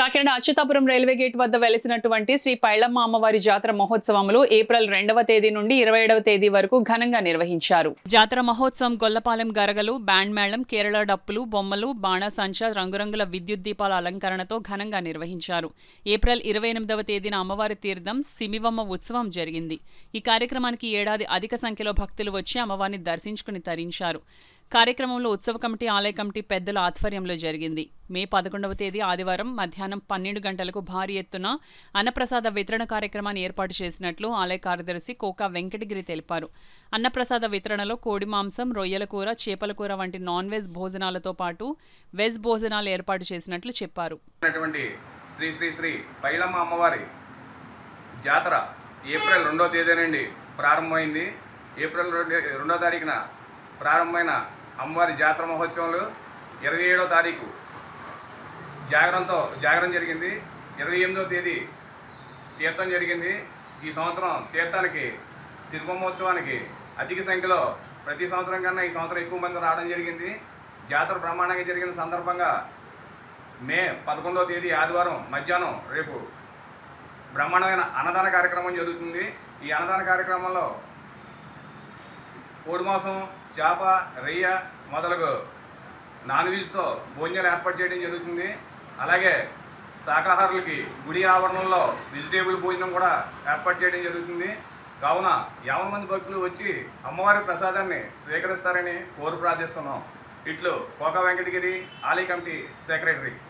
Kakinada Atchutapuram railway gate వద్ద వెలిసినటువంటి శ్రీ పైళమ్మ అమ్మవారి జాతర మహోత్సవములు ఏప్రిల్ 2వ తేదీ నుండి 27వ తేదీ వరకు ఘనంగా నిర్వహించారు. జాతర మహోత్సవం గొల్లపాలెం గరగలు, బ్యాండ్ మేళం, కేరళ డప్పులు, బొమ్మలు, బాణాసంచ, రంగురంగుల విద్యుత్ దీపాల అలంకరణతో ఘనంగా నిర్వహించారు. ఏప్రిల్ 28వ తేదీన అమ్మవారి తీర్థం సిమివమ్మ ఉత్సవం జరిగింది. ఈ కార్యక్రమానికి ఏడాది అధిక సంఖ్యలో భక్తులు వచ్చి అమ్మవారిని దర్శించుకుని తరించారు. కార్యక్రమంలో ఉత్సవ కమిటీ, ఆలయ కమిటీ పెద్దల ఆధ్వర్యంలో జరిగింది. మే 11వ తేదీ ఆదివారం మధ్యాహ్నం 12 గంటలకు భారీ ఎత్తున అన్నప్రసాద వితరణ కార్యక్రమాన్ని ఏర్పాటు చేసినట్లు ఆలయ కార్యదర్శి కోకా వెంకటగిరి తెలిపారు. అన్నప్రసాద వితరణలో కోడి మాంసం, రొయ్యల కూర, చేపల కూర వంటి నాన్ వెజ్ భోజనాలతో పాటు వెజ్ భోజనాలు ఏర్పాటు చేసినట్లు చెప్పారు. శ్రీ శ్రీ శ్రీ పైళమ్మ అమ్మవారి జాతర ఏప్రిల్ 2వ తేదీ నుండి ప్రారంభమైంది. ఏప్రిల్ 2వ తారీఖున ప్రారంభమైన అమ్మవారి జాతర మహోత్సవంలో 27వ తారీఖు జాగరణ జరిగింది. 28వ తేదీ తీర్థం జరిగింది. ఈ సంవత్సరం తీర్థానికి శిల్పమోత్సవానికి అధిక సంఖ్యలో ప్రతి సంవత్సరం కన్నా ఈ సంవత్సరం ఎక్కువ మంది రావడం జరిగింది. జాతర బ్రహ్మాండంగా జరిగిన సందర్భంగా మే 11వ తేదీ ఆదివారం మధ్యాహ్నం రేపు బ్రహ్మాండమైన అన్నదాన కార్యక్రమం జరుగుతుంది. ఈ అన్నదాన కార్యక్రమంలో కోడి మాంసం, చేప, రొయ్య మొదలగు నాన్ వెజ్తో భోజనాలు ఏర్పాటు చేయడం జరుగుతుంది. అలాగే శాకాహారులకి గుడి ఆవరణంలో వెజిటేబుల్ భోజనం కూడా ఏర్పాటు చేయడం జరుగుతుంది. కావున 50 మంది భక్తులు వచ్చి అమ్మవారి ప్రసాదాన్ని స్వీకరిస్తారని కోరి ప్రార్థిస్తున్నాం. ఇట్లు కోకా వెంకటగిరి, ఆలయ కమిటీ సెక్రటరీ.